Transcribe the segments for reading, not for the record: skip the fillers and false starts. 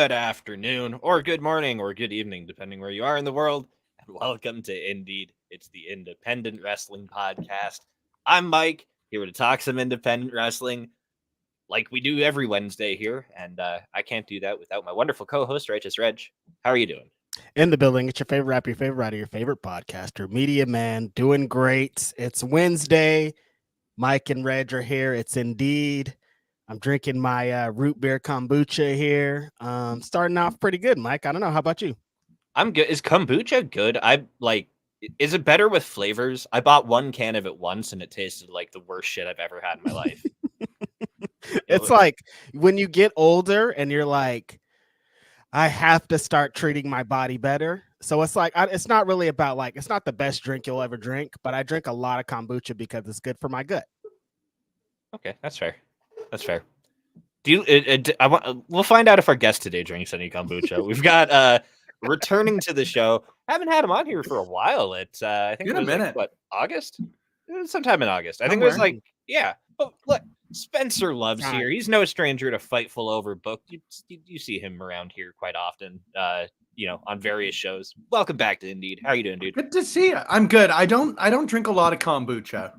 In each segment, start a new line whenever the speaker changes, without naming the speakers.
Good afternoon, or good morning, or good evening, depending where you are in the world. And welcome to Indeed. It's the Independent Wrestling Podcast. I'm Mike, here to talk some independent wrestling like we do every Wednesday here. And I can't do that without my wonderful co-host, Righteous Reg. How are you doing?
In the building, it's your favorite rapper, your favorite writer, your favorite podcaster, Media Man, doing great. It's Wednesday. Mike and Reg are here. It's Indeed. I'm drinking my root beer kombucha here. Starting off pretty good, Mike. I don't know. How about you?
I'm good. Is kombucha good? Is it better with flavors? I bought one can of it once and it tasted like the worst shit I've ever had in my life.
It's like when you get older and you're like, I have to start treating my body better. So it's like, it's not really about like, it's not the best drink you'll ever drink, but I drink a lot of kombucha because it's good for my gut.
Okay, that's fair. That's fair. Do you? We'll find out if our guest today drinks any kombucha. We've got returning to the show. Haven't had him on here for a while. It's I think it was like, what, August? Sometime in August. I think it was like, yeah. But look, Spencer loves here. He's no stranger to Fightful Overbooked. You see him around here quite often. On various shows. Welcome back to Indeed. How are you doing, dude?
Good to see you. I'm good. I don't drink a lot of kombucha,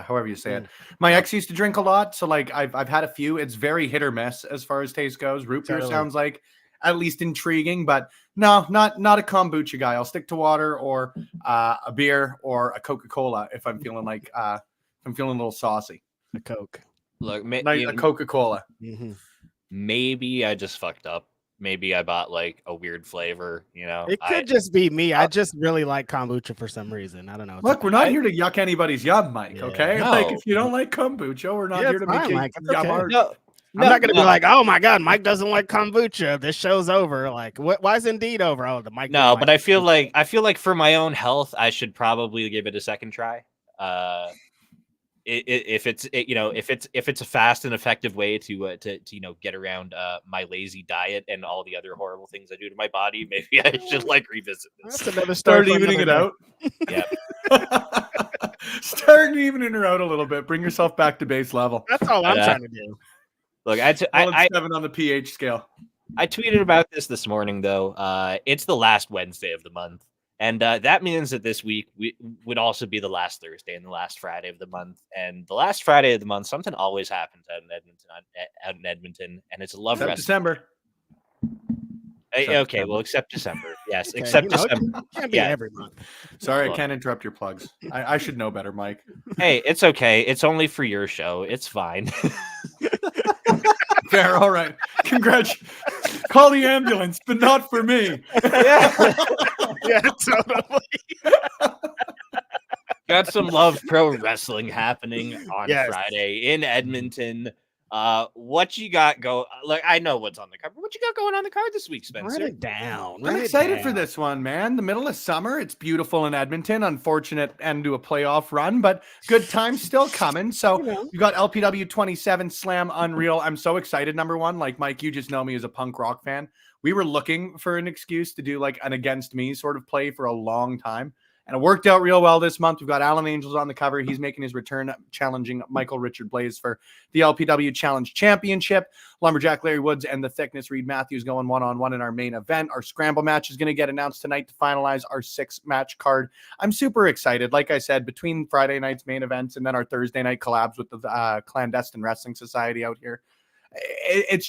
however you say it. My ex used to drink a lot, so like I've had a few. It's very hit or miss as far as taste goes. Root beer sounds like at least intriguing, but no, not a kombucha guy. I'll stick to water or a beer or a Coca-Cola if I'm feeling like I'm feeling a little saucy.
A Coke.
Look,
a Coca-Cola.
Mm-hmm.
Maybe I just fucked up. Maybe I bought like a weird flavor,
It could just be me. I just really like kombucha for some reason. I don't know.
Look, we're not here to yuck anybody's yum, Mike, okay?
No.
Like, if you don't like kombucha, we're not here to make you yum our...
No, I'm not going to be like, oh my God, Mike doesn't like kombucha. This show's over. Like, why is Indeed over? Oh, the Mike.
No, but I feel like for my own health, I should probably give it a second try. If it's a fast and effective way to get around my lazy diet and all the other horrible things I do to my body, maybe I should like revisit this.
That's another
Start evening it out.
Yeah.
Start evening her out a little bit. Bring yourself back to base level.
That's all I'm trying to do.
Look,
7 on the pH scale.
I tweeted about this morning though. It's the last Wednesday of the month. And that means that this week would also be the last Thursday and the last Friday of the month. And the last Friday of the month, something always happens out in Edmonton, and it's a love wrestling.
December.
Okay, well, except December. Yes,
Okay,
except December.
It can't be every month.
Sorry, I can't interrupt your plugs. I should know better, Mike.
Hey, it's okay. It's only for your show. It's fine.
Fair, all right. Call the ambulance, but not for me.
Yeah, totally.
Got some Love Pro Wrestling happening on
Yes.
Friday in Edmonton. What you got go? Like, I know what's on the card. But what you got going on the card this week, Spencer?
Write it down.
I'm excited for this one, man. The middle of summer. It's beautiful in Edmonton. Unfortunate end to a playoff run, but good times still coming. So you got LPW 27 Slam Unreal. I'm so excited. Number one, like Mike, you just know me as a punk rock fan. We were looking for an excuse to do like an against me sort of play for a long time. And it worked out real well this month. We've got Alan Angels on the cover. He's making his return, challenging Michael Richard Blaze for the LPW Challenge Championship. Lumberjack Larry Woods and the Thickness Reed Matthews going one-on-one in our main event. Our scramble match is going to get announced tonight to finalize our 6-match card. I'm super excited. Like I said, between Friday night's main events and then our Thursday night collabs with the Clandestine Wrestling Society out here. It's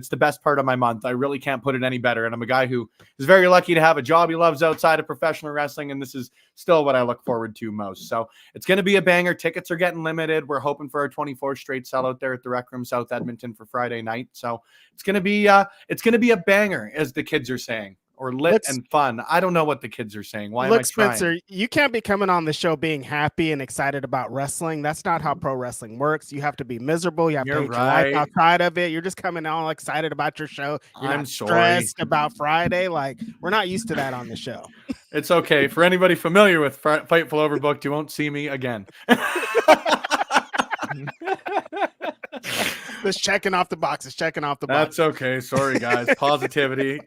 the best part of my month. I really can't put it any better. And I'm a guy who is very lucky to have a job he loves outside of professional wrestling. And this is still what I look forward to most. So it's going to be a banger. Tickets are getting limited. We're hoping for our 24 straight sellout there at the Rec Room South Edmonton for Friday night. So it's going to be a banger, as the kids are saying. Or lit and fun. I don't know what the kids are saying. Why am I trying?
Spencer, you can't be coming on the show being happy and excited about wrestling. That's not how pro wrestling works. You have to be miserable. You have to hate your life outside of it. You're just coming all excited about your show. You're not stressed about Friday. Like, we're not used to that on the show.
It's okay. For anybody familiar with Fightful Overbooked, you won't see me again.
Just checking off the boxes.
That's okay. Sorry, guys. Positivity.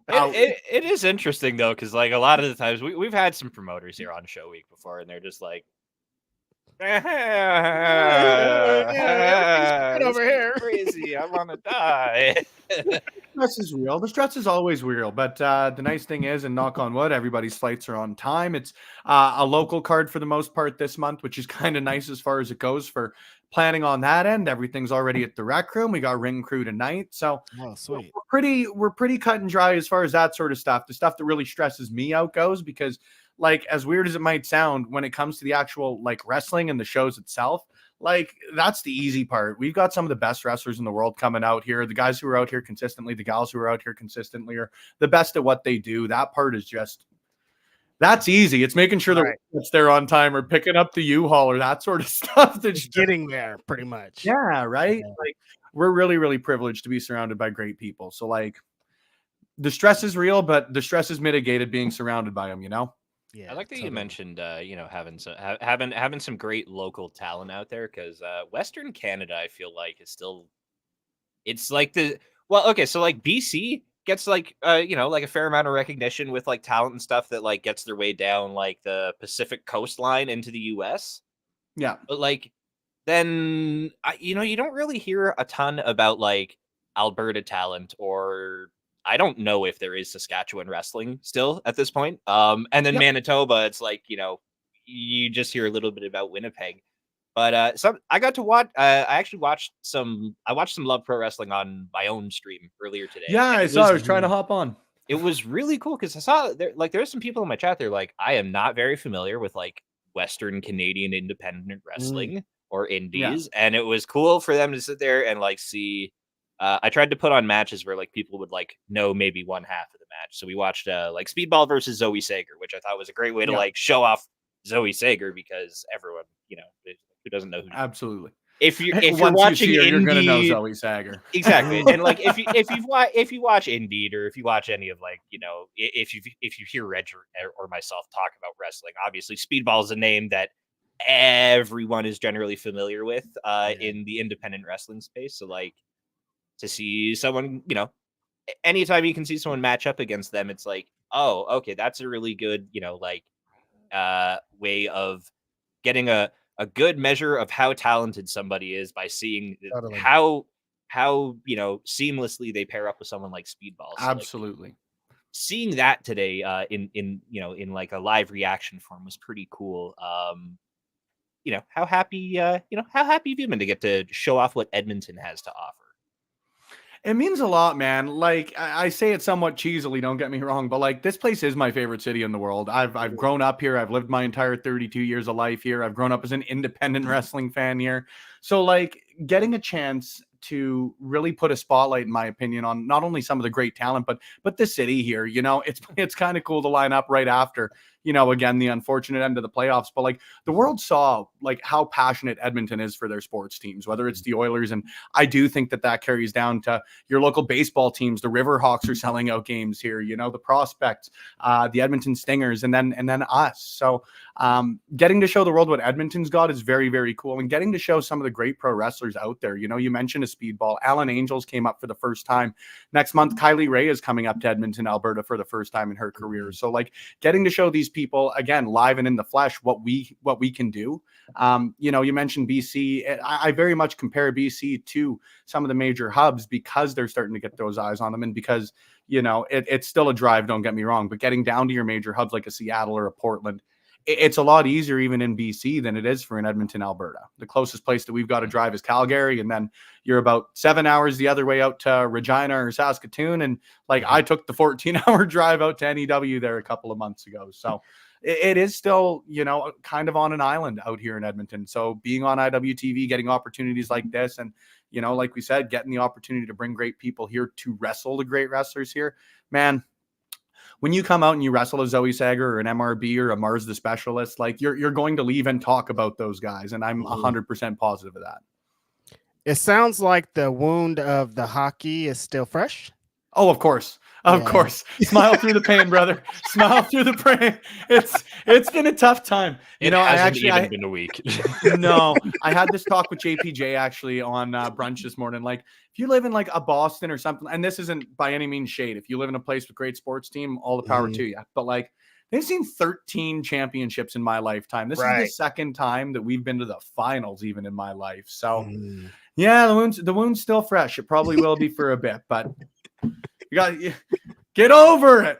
It is interesting though, because like a lot of the times we've had some promoters here on Show Week before, and they're just like,
Everything's good
This
over
is
here.
crazy. I want to die.
Stress is real. The stress is always real, but the nice thing is, and knock on wood, everybody's flights are on time. It's a local card for the most part this month, which is kind of nice as far as it goes for planning on that end. Everything's already at the rec room. We got ring crew tonight, so
Oh, sweet.
we're pretty cut and dry as far as that sort of stuff. The stuff that really stresses me out goes because, like, as weird as it might sound, when it comes to the actual like wrestling and the shows itself, like that's the easy part. We've got some of the best wrestlers in the world coming out here. The guys who are out here consistently, the gals who are out here consistently are the best at what they do. That part is just that's easy. It's making sure
Right.
it's there on time or picking up the U-Haul or that sort of stuff. That's
Just getting there, pretty much.
yeah, right.
Yeah.
Like we're really, really privileged to be surrounded by great people. So like the stress is real, but the stress is mitigated being surrounded by them, you know?
Yeah,
I like that you
totally.
mentioned, having some great local talent out there because Western Canada, I feel like, is still it's like okay, so like BC gets like like a fair amount of recognition with like talent and stuff that like gets their way down like the Pacific coastline into the US.
Yeah.
But like then you don't really hear a ton about like Alberta talent, or I don't know if there is Saskatchewan wrestling still at this point. And then
Yep.
Manitoba, it's like, you just hear a little bit about Winnipeg. But some I got to watch. I actually watched some. I watched some Love Pro Wrestling on my own stream earlier today.
Yeah,
And
I saw. I was trying to hop on.
it was really cool because I saw there's some people in my chat. They're like, I am not very familiar with like Western Canadian independent wrestling or indies, and it was cool for them to sit there and like see. I tried to put on matches where like people would like know maybe one half of the match. So we watched like Speedball versus Zoe Sager, which I thought was a great way to
Yeah.
like show off Zoe Sager because everyone, who doesn't know who
Absolutely.
if you're
Once
watching
you see her, you're gonna know
indie,
Zoe Sager.
exactly. And like if you watch Indeed, or if you watch any of like if you hear Reg or myself talk about wrestling, obviously Speedball is a name that everyone is generally familiar with in the independent wrestling space. So like to see someone, anytime you can see someone match up against them, it's like, oh, okay, that's a really good, way of getting a good measure of how talented somebody is by seeing
Totally.
how seamlessly they pair up with someone like Speedball. So, like,
Absolutely.
seeing that today in like a live reaction form was pretty cool. How happy how happy have you been to get to show off what Edmonton has to offer?
It means a lot, man. Like I say it somewhat cheesily, don't get me wrong, but like this place is my favorite city in the world. I've grown up here. I've lived my entire 32 years of life here. I've grown up as an independent wrestling fan here. So like getting a chance to really put a spotlight, in my opinion, on not only some of the great talent, but the city here. It's kind of cool to line up right after, again, the unfortunate end of the playoffs. But like the world saw like how passionate Edmonton is for their sports teams, whether it's the Oilers, and I do think that carries down to your local baseball teams. The Riverhawks are selling out games here, the Prospects, the Edmonton Stingers, and then us. So getting to show the world what Edmonton's got is very, very cool. And getting to show some of the great pro wrestlers out there. You mentioned a Speedball. Alan Angels came up for the first time. Next month, Kylie Ray is coming up to Edmonton, Alberta for the first time in her career. So like getting to show these people again, live and in the flesh, what we can do. You mentioned BC. I very much compare BC to some of the major hubs because they're starting to get those eyes on them. And because, it's still a drive, don't get me wrong, but getting down to your major hubs like a Seattle or a Portland, it's a lot easier even in BC than it is for in Edmonton, Alberta. The closest place that we've got to drive is Calgary. And then you're about 7 hours the other way out to Regina or Saskatoon. And like I took the 14-hour drive out to NEW there a couple of months ago. So it is still, kind of on an island out here in Edmonton. So being on IWTV, getting opportunities like this, and, like we said, getting the opportunity to bring great people here to wrestle the great wrestlers here, man, when you come out and you wrestle a Zoe Sager or an MRB or a Mars the Specialist, like you're going to leave and talk about those guys. And I'm 100% positive of that.
It sounds like the wound of the hockey is still fresh.
Oh, of course. Of course. Smile through the pain, brother. Smile through the pain. It's been a tough time.
It hasn't even been a week.
No, I had this talk with JPJ actually on brunch this morning. Like, if you live in like a Boston or something, and this isn't by any means shade, if you live in a place with great sports team, all the power to you. But like they've seen 13 championships in my lifetime. This is the second time that we've been to the finals, even in my life. So, yeah, the wound's still fresh. It probably will be for a bit, but you got to get over it.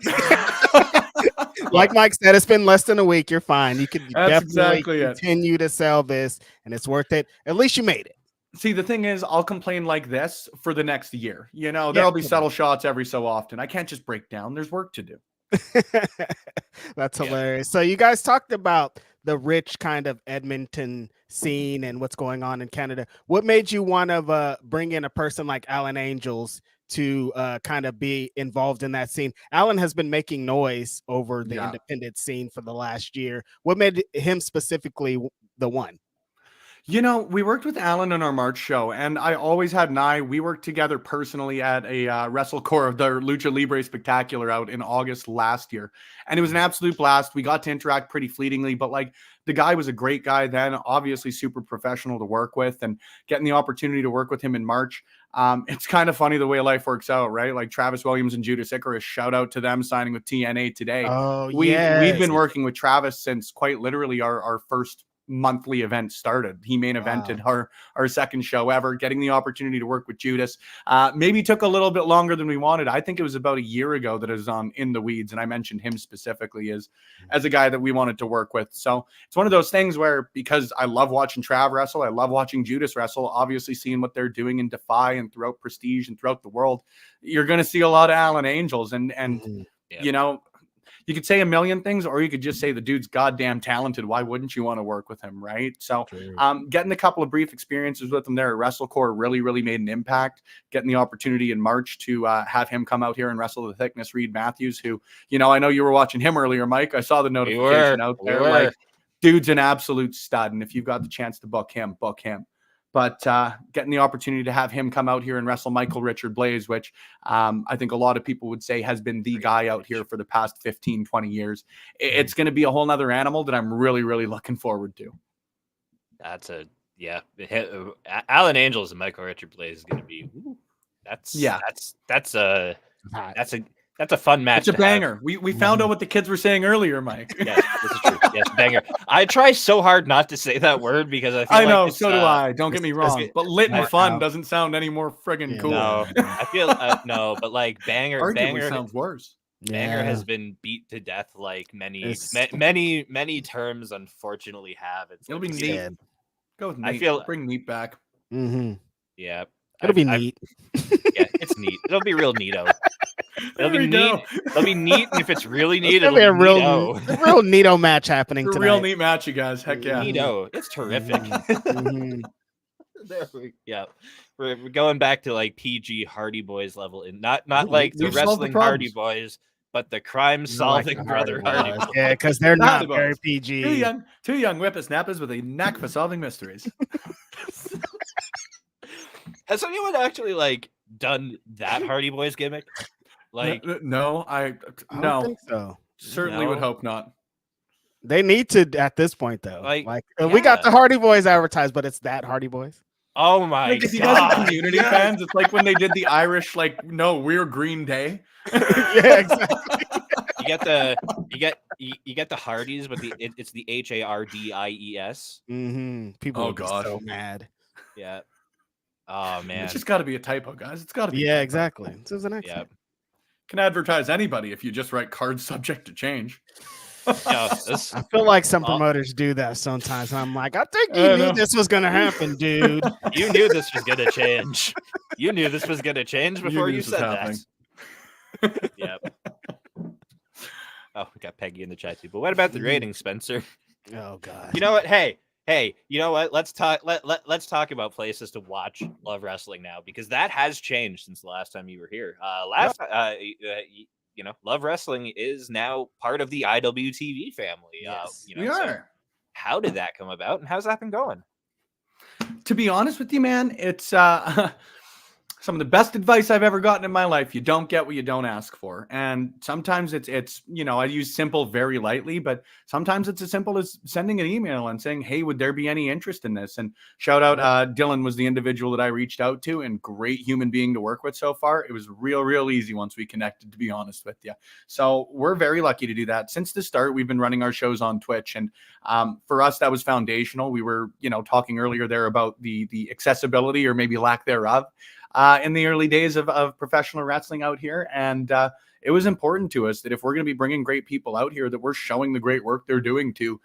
Like Mike said, it's been less than a week. You're fine. You can definitely
exactly
continue to sell this, and it's worth it. At least you made it.
See, the thing is, I'll complain like this for the next year. You know, there'll be subtle shots every so often. I can't just break down. There's work to do.
That's hilarious. So you guys talked about the rich kind of Edmonton scene and what's going on in Canada. What made you want to bring in a person like Alan Angels to kind of be involved in that scene? Alan has been making noise over the independent scene for the last year. What made him specifically the one?
You know, we worked with Alan on our March show, and I always had an eye. We worked together personally at a WrestleCore of the Lucha Libre Spectacular out in August last year. And it was an absolute blast. We got to interact pretty fleetingly, but like the guy was a great guy then, obviously super professional to work with, and getting the opportunity to work with him in March. It's kind of funny the way life works out, right? Like Travis Williams and Judas Icarus, shout out to them signing with TNA today.
Oh,
We've been working with Travis since quite literally our first monthly event started. He main evented our second show ever, getting the opportunity to work with Judas. Maybe took a little bit longer than we wanted. I think it was about a year ago that it was on In the Weeds, and I mentioned him specifically as a guy that we wanted to work with. So it's one of those things where, because I love watching Trav wrestle, I love watching Judas wrestle, obviously seeing what they're doing in Defy and throughout Prestige and throughout the world, you're going to see a lot of Alan Angels. And you know, you could say a million things, or you could just say the dude's goddamn talented. Why wouldn't you want to work with him, right? So getting a couple of brief experiences with him there at WrestleCore really, really made an impact. Getting the opportunity in March to have him come out here and wrestle the Thickness Reed Matthews, who, you know, I know you were watching him earlier, Mike. I saw the notification out there. Like, dude's an absolute stud, and if you've got the chance to book him, book him. But getting the opportunity to have him come out here and wrestle Michael Richard Blaze, which I think a lot of people would say has been the guy out here for the past 15, 20 years. It's going to be a whole nother animal that I'm really, really looking forward to.
That's Alan Angels and Michael Richard Blaze is going to be, that's a fun match.
It's a banger. We found out what the kids were saying earlier, Mike.
Yes, this is true. Yes, banger. I try so hard not to say that word because I know,
so do I. Don't get me wrong. But lit and fun doesn't sound any more friggin' cool.
No, I feel no, but like banger
sounds worse.
Banger has been beat to death like many terms unfortunately have.
It'll be neat. Go with neat. Bring neat back.
Yeah.
It'll be neat.
Yeah, it's neat. It'll be real neato. It'll be neat. It'll be neat, and if it's really neat, it'll be a real
neato match happening tonight.
A real neat match, you guys. Heck yeah.
Neato. It's terrific. We're going back to like PG Hardy Boys level, and not like the wrestling Hardy Boys, but the crime-solving brother Hardy Boys.
Yeah, because they're not very PG.
Two young whippersnappers with a knack for solving mysteries.
Has anyone actually like done that Hardy Boys gimmick? Like,
no, I
don't think so.
Certainly would hope not.
They need to at this point though. We got the Hardy Boys advertised, but it's that Hardy Boys.
Oh my god!
You guys are Community fans. It's like when they did the Irish, like, no, we're Green Day.
Yeah, exactly.
You get the Hardys, but it's the HARDIES.
People are so mad.
Yeah. Oh man,
it's just got to be a typo, guys. It's got to be.
Yeah, exactly. This is an accident.
Can advertise anybody if you just write card subject to change.
I feel like some promoters do that sometimes. And I'm like, I think you knew this was gonna happen, dude.
You knew this was gonna change. You knew this was gonna change before you said that. Yep. Oh, we got Peggy in the chat too. But what about the ratings, Spencer?
Oh god.
You know what? Hey, you know what? Let's talk. Let's talk about places to watch Love Wrestling now, because that has changed since the last time you were here. You know, Love Wrestling is now part of the IWTV family.
Yes,
we are. How did that come about, and how's that been going?
To be honest with you, man, it's some of the best advice I've ever gotten in my life. You don't get what you don't ask for. And sometimes it's, I use simple very lightly, but sometimes it's as simple as sending an email and saying, hey, would there be any interest in this? And shout out, Dylan was the individual that I reached out to, and great human being to work with so far. It was real easy once we connected, to be honest with you. So we're very lucky to do that. Since the start, we've been running our shows on Twitch. And for us, that was foundational. We were, talking earlier there about the accessibility, or maybe lack thereof, in the early days of professional wrestling out here. And it was important to us that if we're going to be bringing great people out here, that we're showing the great work they're doing to,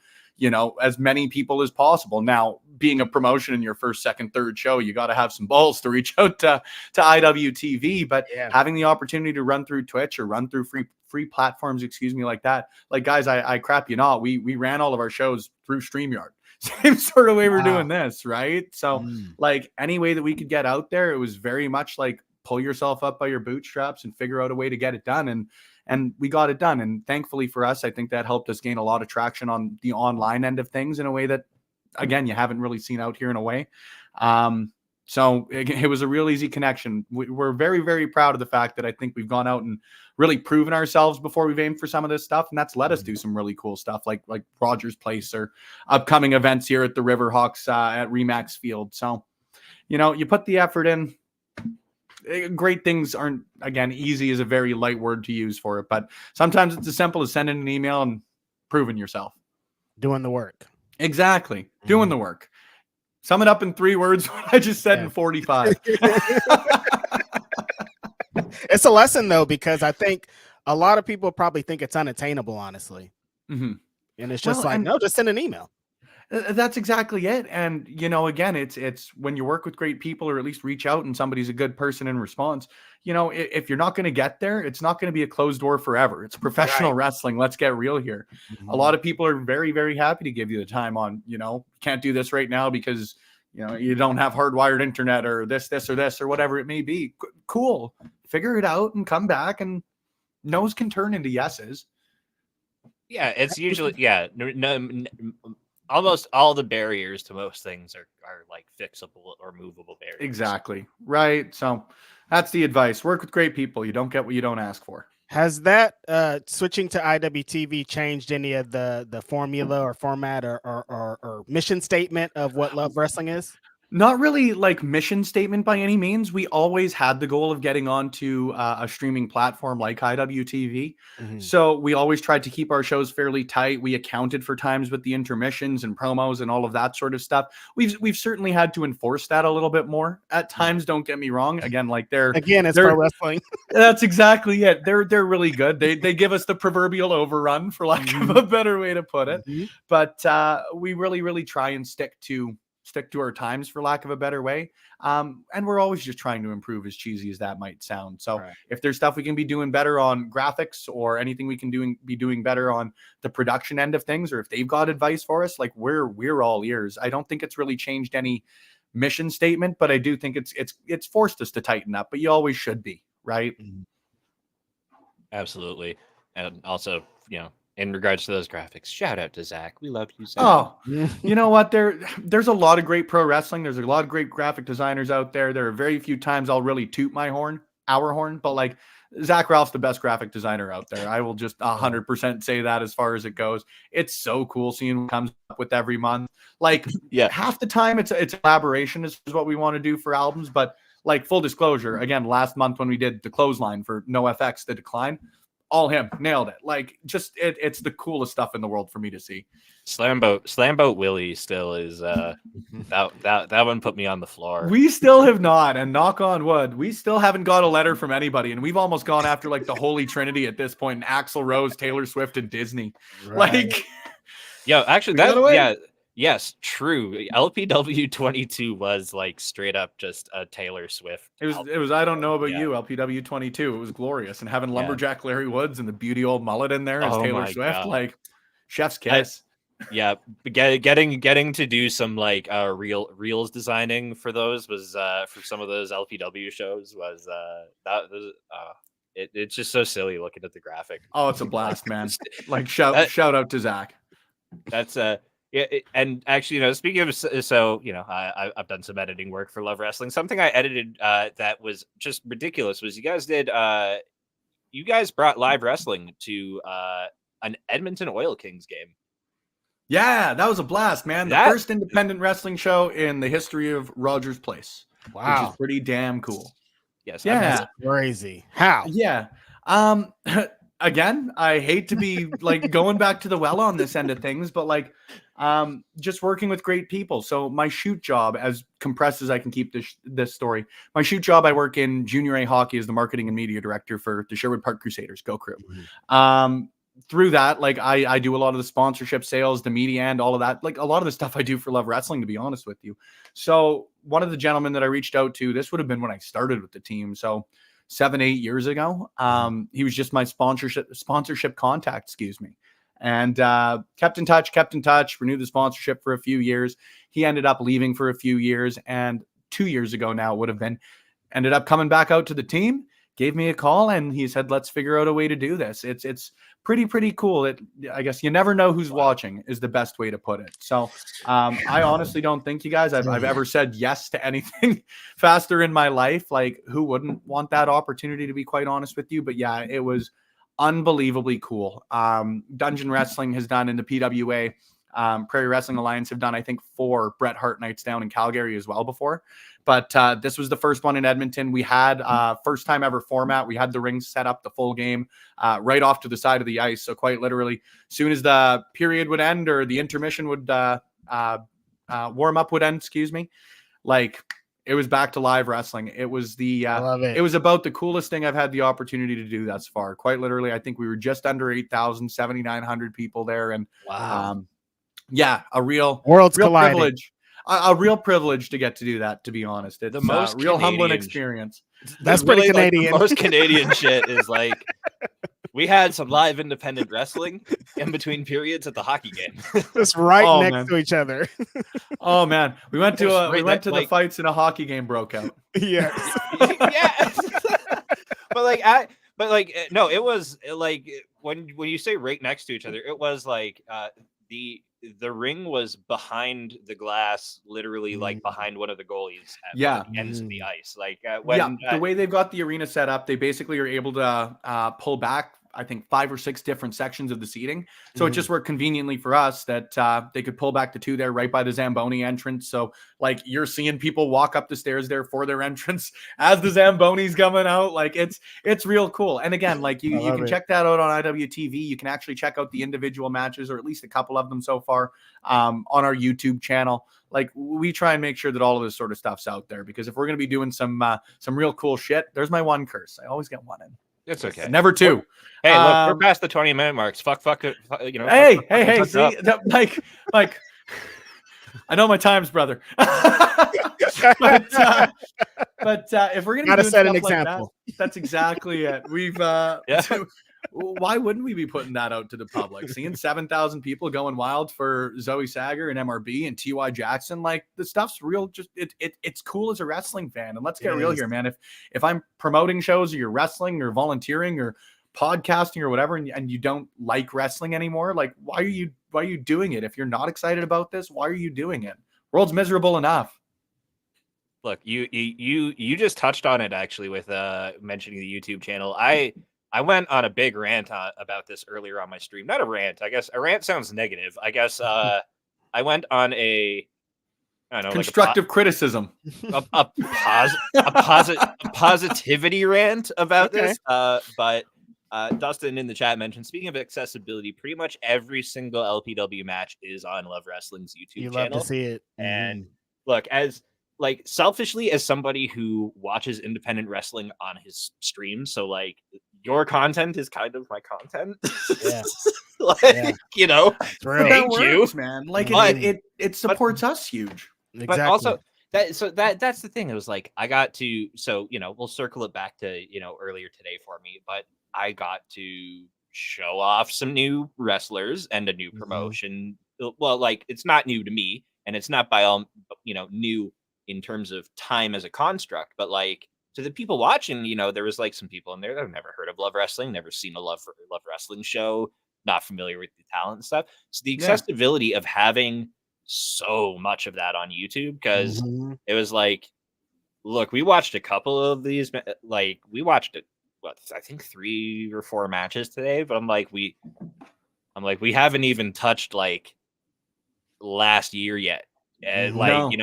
as many people as possible. Now, being a promotion in your first, second, third show, you got to have some balls to reach out to IWTV, but having the opportunity to run through Twitch or run through free platforms, like that. Like, guys, I crap you not, we ran all of our shows through StreamYard. Same sort of way we're doing this, right? So like, any way that we could get out there, it was very much like pull yourself up by your bootstraps and figure out a way to get it done. And we got it done. And thankfully for us, I think that helped us gain a lot of traction on the online end of things in a way that, again, you haven't really seen out here in a way. So it was a real easy connection. We're very proud of the fact that I think we've gone out and really proven ourselves before we've aimed for some of this stuff. And that's let us do some really cool stuff like Rogers Place or upcoming events here at the Riverhawks at Remax Field. So, you put the effort in. Great things aren't, again, easy is a very light word to use for it, but sometimes it's as simple as sending an email and proving yourself.
Doing the work.
Exactly. Doing the work. Sum it up in 3 words. What I just said in 45.
It's a lesson, though, because I think a lot of people probably think it's unattainable, honestly. And it's just no, just send an email.
That's exactly it. And, again, it's when you work with great people, or at least reach out and somebody's a good person in response, if you're not going to get there, it's not going to be a closed door forever. It's professional wrestling. Let's get real here. A lot of people are very happy to give you the time on, can't do this right now because, you don't have hardwired internet or this or whatever it may be. Cool. Figure it out and come back, and no's can turn into yeses.
Yeah. It's usually, almost all the barriers to most things are like fixable or movable barriers.
Exactly. Right. So that's the advice. Work with great people. You don't get what you don't ask for.
Has that switching to IWTV changed any of the formula or format or mission statement of what Love Wrestling is?
Not really like mission statement by any means. We always had the goal of getting onto a streaming platform like IWTV. So we always tried to keep our shows fairly tight. We accounted for times with the intermissions and promos and all of that sort of stuff. We've certainly had to enforce that a little bit more at times. Don't get me wrong. Again,
it's pro wrestling.
That's exactly it. They're really good. They give us the proverbial overrun, for lack of a better way to put it. But we really try and stick to our times, for lack of a better way. And we're always just trying to improve, as cheesy as that might sound. So if there's stuff we can be doing better on graphics, or anything we can be doing better on the production end of things, or if they've got advice for us, like we're all ears. I don't think it's really changed any mission statement, but I do think it's forced us to tighten up, but you always should be, right?
Absolutely. And also, in regards to those graphics, shout out to Zach. We love you, Zach.
Oh, you know what? There's a lot of great pro wrestling. There's a lot of great graphic designers out there. There are very few times I'll really toot our horn, but like, Zach Ralph's the best graphic designer out there. I will just 100% say that as far as it goes. It's so cool seeing what comes up with every month. Like, half the time it's collaboration is what we want to do for albums. But like, full disclosure, again, last month when we did the clothesline for No FX, The Decline, all him, nailed it. Like, just it's the coolest stuff in the world for me to see.
Slamboat Willie still is that one put me on the floor.
We still have not, and knock on wood, we still haven't got a letter from anybody, and we've almost gone after like the Holy Trinity at this point, and Axl Rose, Taylor Swift, and Disney. Like,
actually, yes, true. LPW 22 was like straight up just a Taylor Swift.
It was. I don't know about you, LPW 22. It was glorious, and having Lumberjack Larry Woods and the beauty old mullet in there as Taylor Swift,
God.
Like, chef's kiss.
Getting to do some like reels designing for those was for some of those LPW shows was it's just so silly looking at the graphic.
Oh, it's a blast, man. Like, shout out to Zach.
That's Yeah, and actually, speaking of, so I've done some editing work for Love Wrestling. Something I edited that was just ridiculous was you guys brought live wrestling to an Edmonton Oil Kings game.
Yeah, that was a blast, man. The first independent wrestling show in the history of Rogers Place.
Wow.
Which is pretty damn cool.
Yes.
Yeah.
That's crazy. How?
Yeah. Again, I hate to be like going back to the well on this end of things, but like just working with great people. So my shoot job, as compressed as I can keep this story, my shoot job, I work in junior A hockey as the marketing and media director for the Sherwood Park Crusaders. Go Crew. Through that, like I do a lot of the sponsorship sales, the media and all of that, like a lot of the stuff I do for Love Wrestling, to be honest with you. So one of the gentlemen that I reached out to, this would have been when I started with the team. So 7-8 years ago, he was just my sponsorship contact, excuse me. And kept in touch, renewed the sponsorship for a few years. He ended up leaving for a few years. And 2 years ago now would have been, ended up coming back out to the team, gave me a call, and he said, let's figure out a way to do this. It's pretty cool. I guess you never know who's watching is the best way to put it. So I honestly don't think, you guys, I've ever said yes to anything faster in my life. Like, who wouldn't want that opportunity, to be quite honest with you? But yeah, it was unbelievably cool. Dungeon Wrestling has done in the PWA. Prairie Wrestling Alliance have done, I think, 4 Bret Hart nights down in Calgary as well before. But this was the first one in Edmonton. We had first time ever format. We had the rings set up, the full game, right off to the side of the ice. So quite literally, as soon as the period would end or the intermission would warm up would end, excuse me, like it was back to live wrestling. It was it was about the coolest thing I've had the opportunity to do thus far. Quite literally, I think we were just under 8,000, 7,900 people there. And
wow.
Yeah, a real
privilege.
A real privilege to get to do that, to be honest. It's
the most
real humbling experience.
That's pretty
really,
Canadian.
Like, the most Canadian shit is like, we had some live independent wrestling in between periods at the hockey game.
Just right next to each other.
Oh man, we went to the fights and a hockey game broke out.
Yes.
Yeah. No, it was like when you say right next to each other, it was like the ring was behind the glass, literally like behind one of the goalies at the ends of the ice. Like
the way they've got the arena set up, they basically are able to pull back, I think, 5 or 6 different sections of the seating. So it just worked conveniently for us that they could pull back the 2 there right by the Zamboni entrance. So like you're seeing people walk up the stairs there for their entrance as the Zamboni's coming out. Like it's real cool. And again, like you can check that out on IWTV. You can actually check out the individual matches, or at least a couple of them so far, on our YouTube channel. Like we try and make sure that all of this sort of stuff's out there, because if we're going to be doing some real cool shit, there's my one curse. I always get one in.
It's okay.
Never 2.
Hey, look, we're past the 20-minute marks. Fuck,
you know. Hey, see, like, I know my times, brother. but if we're gonna
set an example,
like that's exactly it. We've why wouldn't we be putting that out to the public? Seeing 7,000 people going wild for Zoe Sager and MRB and T.Y. Jackson, like the stuff's real. Just it's cool as a wrestling fan. And let's get real here, man. If I'm promoting shows, or you're wrestling or volunteering or podcasting or whatever, and you don't like wrestling anymore, like why are you doing it? If you're not excited about this, why are you doing it? World's miserable enough.
Look, you just touched on it actually with mentioning the YouTube channel. I went on a big rant about this earlier on my stream. Not a rant. I guess a rant sounds negative. I guess I went on a
constructive criticism,
a positivity rant about this. But Dustin in the chat mentioned, speaking of accessibility, pretty much every single LPW match is on Love Wrestling's YouTube channel.
You love to see it.
And look, like selfishly, as somebody who watches independent wrestling on his stream, so like your content is kind of my content.
Yeah.
You know,
thank you, man. Like it supports us huge.
Exactly.
But also that's the thing. It was like I got to, so we'll circle it back to earlier today for me, but I got to show off some new wrestlers and a new promotion. Well, like it's not new to me, and it's not by all new in terms of time as a construct, but like to the people watching, there was like some people in there that have never heard of Love Wrestling, never seen a Love Wrestling show. not familiar with the talent and stuff. So the
Yeah.
accessibility of having so much of that on YouTube, because it was like, look, we watched a couple of these, like we watched it, I think 3 or 4 matches today, but I'm like, we haven't even touched like last year yet. Like,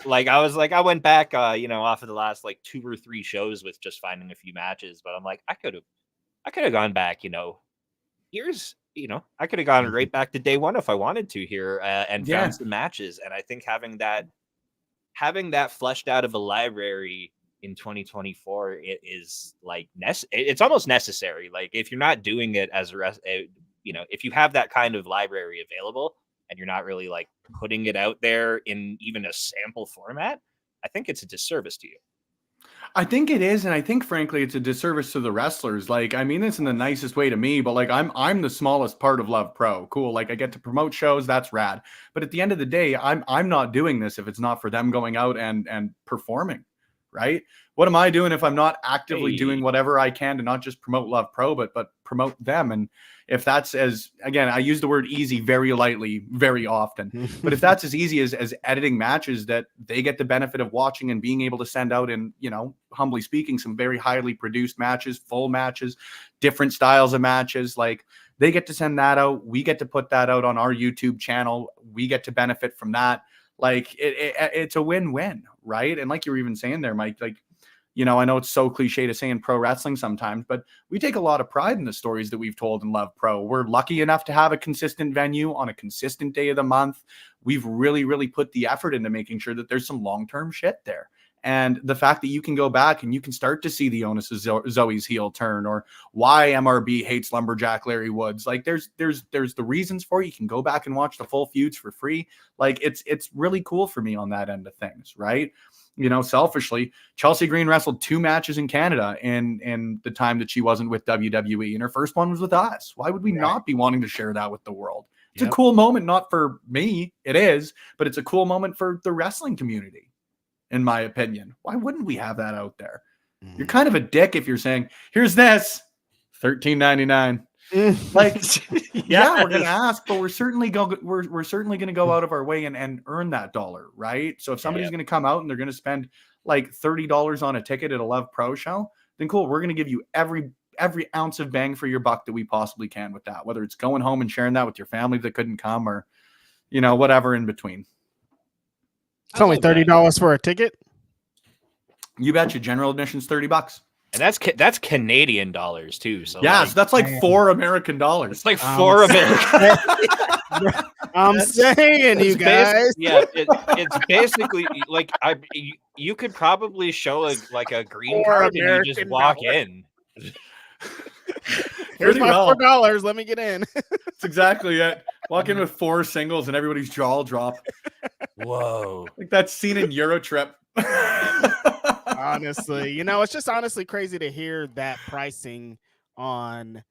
like I went back, off of the last like 2 or 3 shows with just finding a few matches, but I'm like, I could have gone back, years, I could have gone right back to day 1 if I wanted to here, and found some matches. And I think having that fleshed out of a library in 2024, it is like it's almost necessary. Like if you're not doing it as if you have that kind of library available and you're not really like putting it out there in even a sample format, I think it's a disservice to you.
I think it is, and I think frankly it's a disservice to the wrestlers. Like, I mean this in the nicest way to me, but like I'm the smallest part of Love Pro. Cool. Like I get to promote shows, that's rad. But at the end of the day, I'm not doing this if it's not for them going out and performing, right? What am I doing if I'm not actively doing whatever I can to not just promote Love Pro, but promote them? And if that's again, I use the word easy very lightly, very often, but if that's as easy as editing matches that they get the benefit of watching and being able to send out in, humbly speaking, some very highly produced matches, full matches, different styles of matches, like they get to send that out. We get to put that out on our YouTube channel. We get to benefit from that. Like it's a win-win, right? And like you were even saying there, Mike, like, I know it's so cliche to say in pro wrestling sometimes, but we take a lot of pride in the stories that we've told in Love Pro. We're lucky enough to have a consistent venue on a consistent day of the month. We've really, really put the effort into making sure that there's some long-term shit there. And the fact that you can go back and you can start to see the onus of Zoe's heel turn, or why MRB hates Lumberjack Larry Woods. Like there's the reasons for it. You can go back and watch the full feuds for free. Like it's really cool for me on that end of things, right? Selfishly, Chelsea Green wrestled 2 matches in Canada in the time that she wasn't with WWE, and her first one was with us. Why would we not be wanting to share that with the world? It's a cool moment, not for me, it is, but it's a cool moment for the wrestling community, in my opinion. Why wouldn't we have that out there? You're kind of a dick if you're saying, here's this, $13.99. Like, we're gonna ask, but we're certainly gonna go out of our way and earn that dollar, right? So if somebody's gonna come out and they're gonna spend like $30 on a ticket at a Love Pro show, then cool, we're gonna give you every ounce of bang for your buck that we possibly can with that, whether it's going home and sharing that with your family that couldn't come, or whatever in between.
It's only $30 for a ticket.
You betcha. General admission's $30.
And that's Canadian dollars too. So
so that's like $4 American dollars.
It's like $4
American. I'm saying, you guys.
It's basically like you could probably show a green card and you just walk in.
Here's my $4. Let me get in.
That's exactly it. Walk in with 4 singles and everybody's jaw will drop.
Whoa!
Like that scene in Eurotrip.
Honestly, it's just honestly crazy to hear that pricing on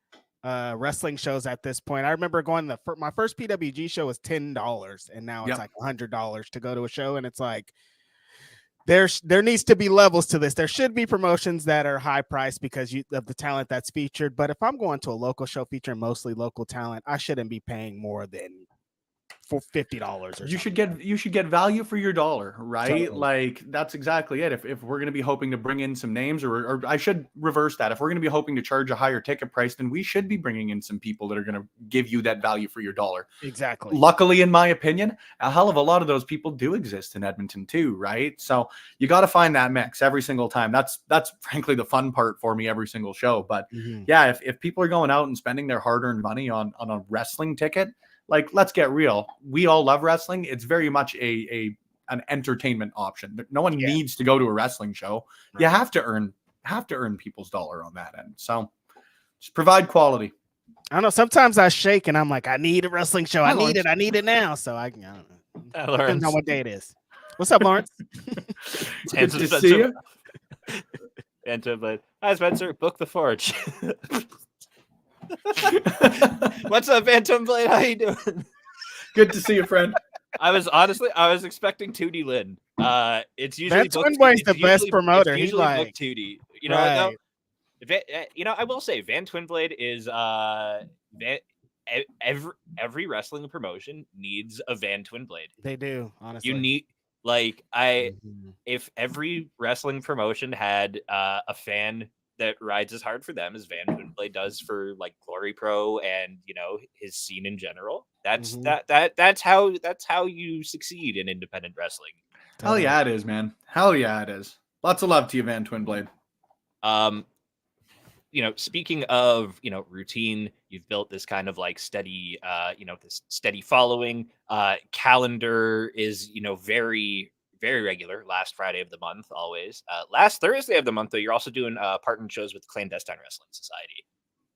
wrestling shows at this point. I remember going my first PWG show was $10, and now it's like $100 to go to a show, and it's like there needs to be levels to this. There should be promotions that are high priced because of the talent that's featured. But if I'm going to a local show featuring mostly local talent, I shouldn't be paying more than for $50 or something.
You should get value for your dollar, right?
Totally.
Like that's exactly it. If we're going to be hoping to bring in some names, or I should reverse that. If we're going to be hoping to charge a higher ticket price, then we should be bringing in some people that are going to give you that value for your dollar.
Exactly.
Luckily, in my opinion, a hell of a lot of those people do exist in Edmonton too, right? So you got to find that mix every single time. That's frankly the fun part for me every single show. But if people are going out and spending their hard-earned money on a wrestling ticket, like, let's get real. We all love wrestling. It's very much an entertainment option. No one needs to go to a wrestling show. Right. You have to earn people's dollar on that end. So just provide quality.
I don't know. Sometimes I shake and I'm like, I need a wrestling show. I need it now. So I don't know. Depends on what day it is. What's up, Lawrence?
Good to see you.
Hi, Spencer. Book the Forge. What's up, Phantom Blade? How you doing?
Good to see you, friend.
I was expecting 2D Lynn. It's usually
Van Twinblade's the best promoter.
He's
usually
like 2D. I will say Van Twinblade is every wrestling promotion needs a Van Twin Blade.
They do, honestly.
You need if every wrestling promotion had a fan that rides as hard for them as Van Twin Blade does for like Glory Pro and his scene in general. That's that's how you succeed in independent wrestling.
Hell yeah, it is, man. Hell yeah, it is. Lots of love to you, Van Twin Blade.
Speaking of routine, you've built this kind of like steady this steady following. Calendar is very, very regular. Last Friday of the month, always. Last Thursday of the month, though, you're also doing partner shows with Clandestine Wrestling Society.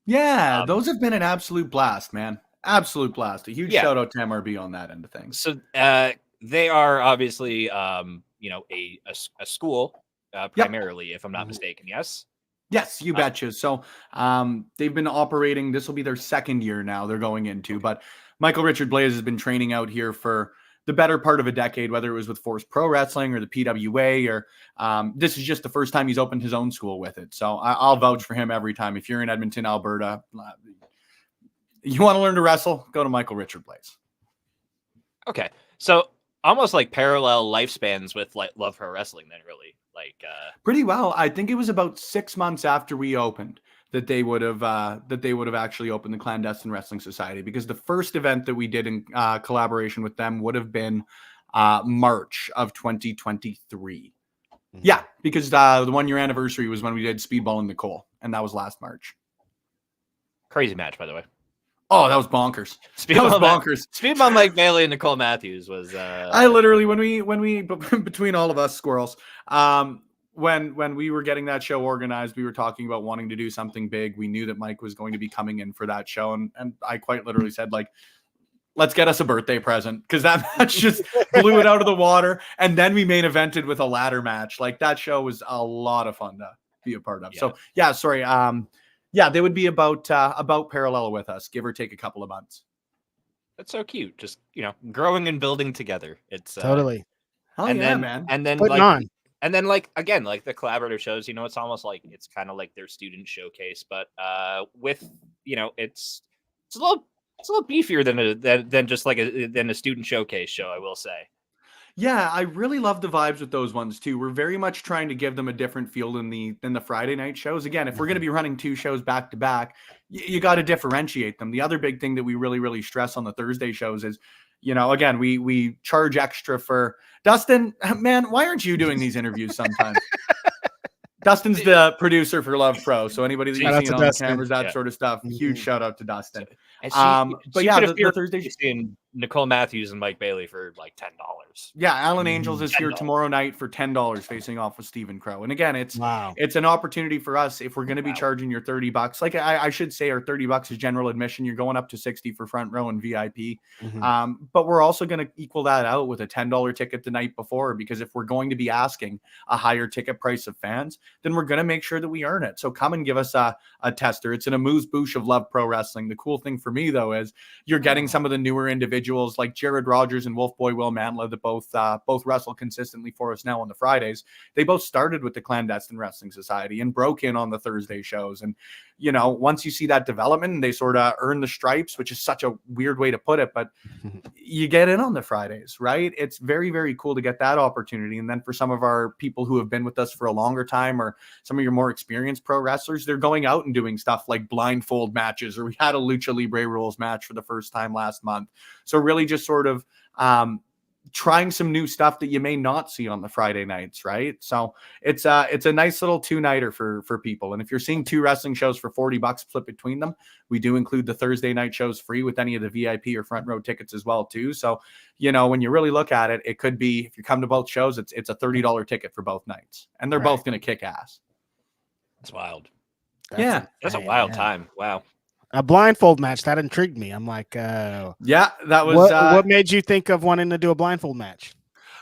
Yeah, those have been an absolute blast, man. Absolute blast. A huge shout out to MRB on that end of things.
So they are obviously a school primarily, if I'm not mistaken. Yes.
Yes, you betcha. So they've been operating. This will be their second year now they're going into. But Michael Richard Blaze has been training out here for the better part of a decade, whether it was with Force Pro Wrestling or the PWA, or this is just the first time he's opened his own school with it. So I'll vouch for him every time. If you're in Edmonton, Alberta, you want to learn to wrestle, go to Michael Richard Blaze.
Okay. So almost like parallel lifespans with like Love Pro Wrestling then, really.
Pretty well. I think it was about 6 months after we opened that they would have actually opened the Clandestine Wrestling Society, because the first event that we did in collaboration with them would have been March of 2023. Yeah, because the 1 year anniversary was when we did Speedball and Nicole, and that was last March.
Crazy match, by the way.
Oh, that was bonkers.
Speedball Mike Bailey and Nicole Matthews was.
I literally, when we between all of us squirrels, when we were getting that show organized, we were talking about wanting to do something big. We knew that Mike was going to be coming in for that show, and I quite literally said, like, let's get us a birthday present, because that match just blew it out of the water. And then we main evented with a ladder match. Like, that show was a lot of fun to be a part of. Yeah. So yeah, sorry. Yeah, they would be about parallel with us, give or take a couple of months.
That's so cute. Just growing and building together. It's
totally.
Man.
And then
putting on.
And then again, like the collaborative shows, it's almost like it's kind of like their student showcase, but with it's a little beefier than just like a student showcase show, I will say.
Yeah, I really love the vibes with those ones too. We're very much trying to give them a different feel than the Friday night shows. Again, if we're going to be running 2 shows back to back, you got to differentiate them. The other big thing that we really, really stress on the Thursday shows is, again, we charge extra for Dustin. Man, why aren't you doing these interviews sometimes? Dustin's the producer for Love Pro, so anybody that you see on the cameras, that sort of stuff, huge shout out to Dustin.
But yeah, the Thursday seeing Nicole Matthews and Mike Bailey for like $10.
Yeah, Alan Angels is here tomorrow night for $10 facing off with Stephen Crow. And again, it's an opportunity for us if we're going to be charging your $30. Like I should say, our $30 is general admission. You're going up to $60 for front row and VIP. But we're also going to equal that out with a $10 ticket the night before, because if we're going to be asking a higher ticket price of fans, then we're going to make sure that we earn it. So come and give us a tester. It's an amuse-bouche of Love Pro Wrestling. The cool thing for me, though, is you're getting some of the newer individuals like Jared Rogers and Wolfboy Will Mantla that both wrestle consistently for us now on the Fridays. They both started with the Clandestine Wrestling Society and broke in on the Thursday shows. And, once you see that development, they sort of earn the stripes, which is such a weird way to put it, but you get in on the Fridays, right? It's very, very cool to get that opportunity. And then for some of our people who have been with us for a longer time, or some of your more experienced pro wrestlers, they're going out and doing stuff like blindfold matches, or we had a Lucha Libre rules match for the first time last month. So really just sort of trying some new stuff that you may not see on the Friday nights, right? So it's a nice little 2-nighter for people. And if you're seeing 2 wrestling shows for $40 split between them, we do include the Thursday night shows free with any of the VIP or front row tickets as well too. So, when you really look at it, it could be, if you come to both shows, it's a $30 ticket for both nights, and they're both going to kick ass.
That's wild.
That's
a wild time. Wow.
A blindfold match, that intrigued me. I'm like,
that was
what made you think of wanting to do a blindfold match?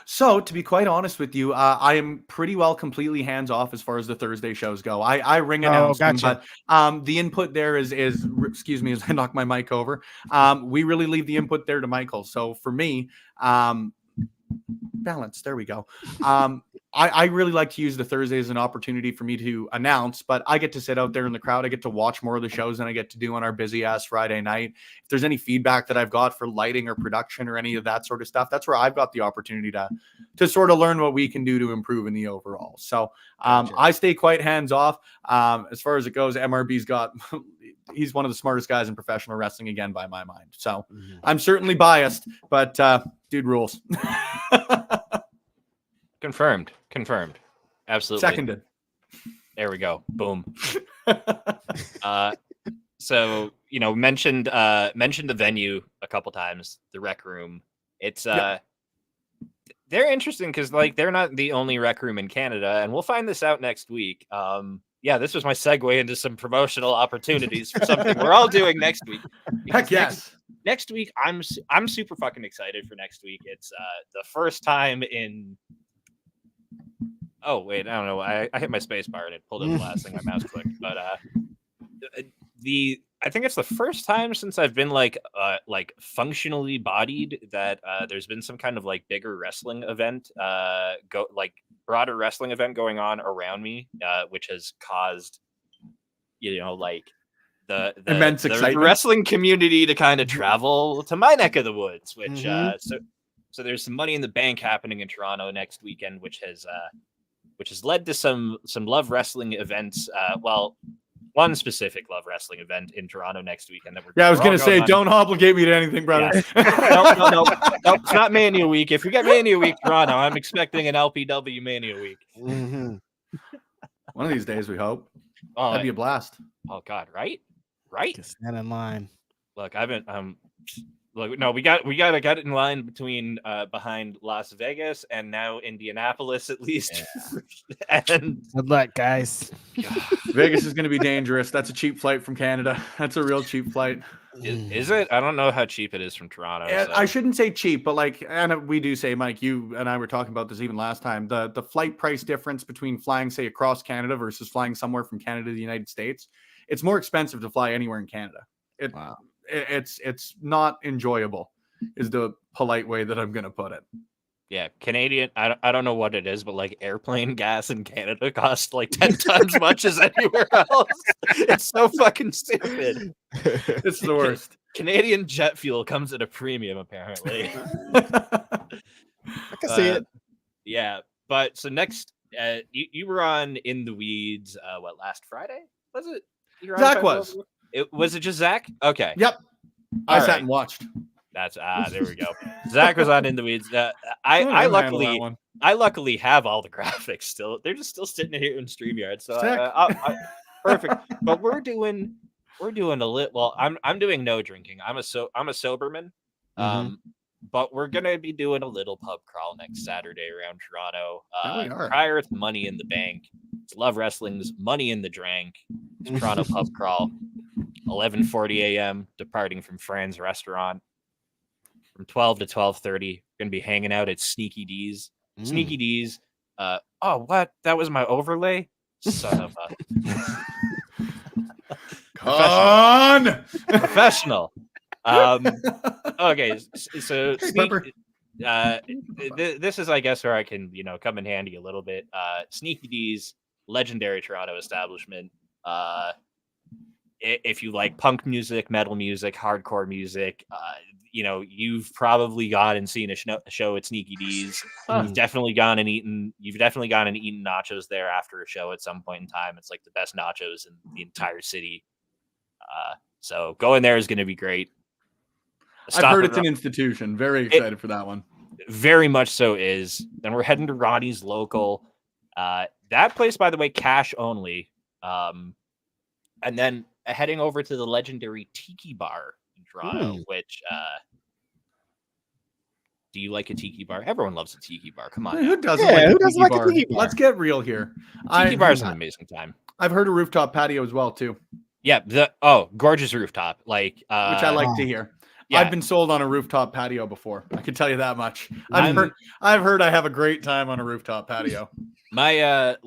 So to be quite honest with you, I am pretty well completely hands off as far as the Thursday shows go. I ring announce them, but the input there is excuse me as I knock my mic over. We really leave the input there to Michael. So for me, balance. There we go. I really like to use the Thursday as an opportunity for me to announce, but I get to sit out there in the crowd. I get to watch more of the shows than I get to do on our busy ass Friday night. If there's any feedback that I've got for lighting or production or any of that sort of stuff, that's where I've got the opportunity to sort of learn what we can do to improve in the overall. So
Gotcha.
I stay quite hands off. As far as it goes, MRB's got, he's one of the smartest guys in professional wrestling again, by my mind. So I'm certainly biased, but dude rules.
Confirmed. Absolutely.
Seconded.
There we go. Boom. So mentioned the venue a couple times, the Rec Room. It's they're interesting because like they're not the only Rec Room in Canada, and we'll find this out next week. This was my segue into some promotional opportunities for something we're all doing next week.
Heck yes.
Next week, I'm super fucking excited for next week. It's the first time in. Oh wait, I don't know. I hit my space bar and it pulled up the last thing my mouse clicked. But I think it's the first time since I've been like functionally bodied that there's been some kind of like bigger wrestling event, broader wrestling event going on around me, which has caused like the
immense excitement.
Wrestling community to kind of travel to my neck of the woods, which so there's some Money in the Bank happening in Toronto next weekend, which has led to some Love Wrestling events. One specific Love Wrestling event in Toronto next weekend.
I was going to say, don't obligate me to anything, brother.
Yeah. No, it's not Mania Week. If we get Mania Week Toronto, I'm expecting an LPW Mania Week.
One of these days, we hope. That'd be a blast.
Oh God, right?
Just stand in line.
Look, we got to get in line behind Las Vegas and now Indianapolis at least.
Yeah.
And
good luck, guys.
Vegas is going to be dangerous. That's a cheap flight from Canada. That's a real cheap flight.
Is it? I don't know how cheap it is from Toronto.
Yeah,
so.
I shouldn't say cheap, but and we do say, Mike, you and I were talking about this even last time. The flight price difference between flying, say, across Canada versus flying somewhere from Canada to the United States, it's more expensive to fly anywhere in Canada.
Wow.
It's not enjoyable is the polite way that I'm going to put it.
Yeah, Canadian, I don't know what it is, but like airplane gas in Canada costs like 10 times much as anywhere else. It's so fucking stupid.
It's the worst.
Canadian jet fuel comes at a premium, apparently.
I can see it.
Yeah, but so next, you were on In the Weeds, last Friday? Was it?
Zach was.
Was it just Zach? Okay.
Yep. I sat and watched.
That's there we go. Zach was on In the Weeds. I luckily have all the graphics still. They're just still sitting here in StreamYard. So perfect. But we're doing a little. Well, I'm doing no drinking. I'm a soberman. But we're gonna be doing a little pub crawl next Saturday around Toronto. Prior to Money in the Bank. It's Love Wrestling's Money in the Drank. It's Toronto pub crawl. 11:40 a.m. departing from Fran's restaurant. From 12 to 12:30, we're gonna be hanging out at Sneaky D's. Sneaky D's. What? That was my overlay. Son of a professional. Okay, so this is, I guess, where I can come in handy a little bit. Sneaky D's, legendary Toronto establishment. If you like punk music, metal music, hardcore music, you've probably gone and seen a show at Sneaky D's. You've definitely gone and eaten nachos there after a show at some point in time. It's like the best nachos in the entire city. So going there is going to be great.
I've heard it's an institution. Very excited for that one.
Very much so is. Then we're heading to Ronnie's Local. That place, by the way, cash only. And then heading over to the legendary Tiki Bar in Toronto, which do you like a Tiki Bar? Everyone loves a Tiki Bar. Come on.
Who doesn't like a Tiki Bar? Let's get real here.
Tiki Bar is an amazing time.
I've heard a rooftop patio as well, too.
Yeah. Gorgeous rooftop. Which
I like to hear. Yeah. I've been sold on a rooftop patio before. I can tell you that much. I've heard I have a great time on a rooftop patio.
My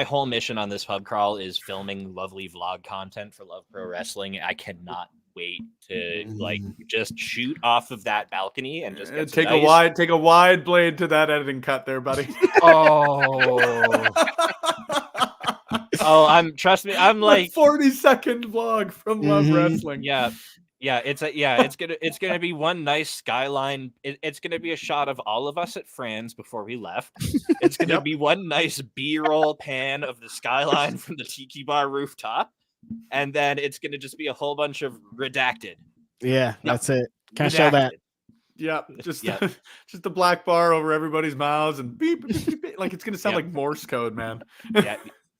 whole mission on this pub crawl is filming lovely vlog content for Love Pro Wrestling. I cannot wait to like just shoot off of that balcony and just get some
take
nice...
a wide blade to that editing cut there, buddy.
Oh, trust me, I'm like
40-second vlog from Love Wrestling.
Yeah, it's gonna be one nice skyline. It's gonna be a shot of all of us at Fran's before we left. It's gonna be one nice B-roll pan of the skyline from the Tiki Bar rooftop, and then it's gonna just be a whole bunch of redacted.
Yeah, that's it. Can I show that?
Yep, just the black bar over everybody's mouths and beep, beep, beep, beep. Like it's gonna sound like Morse code, man.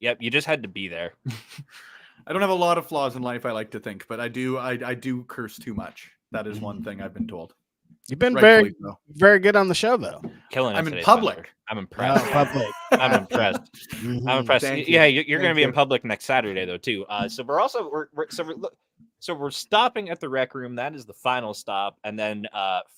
Yep. You just had to be there.
I don't have a lot of flaws in life, I like to think, but I do curse too much. That is one thing I've been told.
You've been very good on the show, though.
Killing it.
I'm in public.
I'm impressed. I'm impressed. I'm impressed.
Thank
yeah,
you.
you're going to be in public next Saturday, though, too. So we're also we're stopping at the rec room. That is the final stop, and then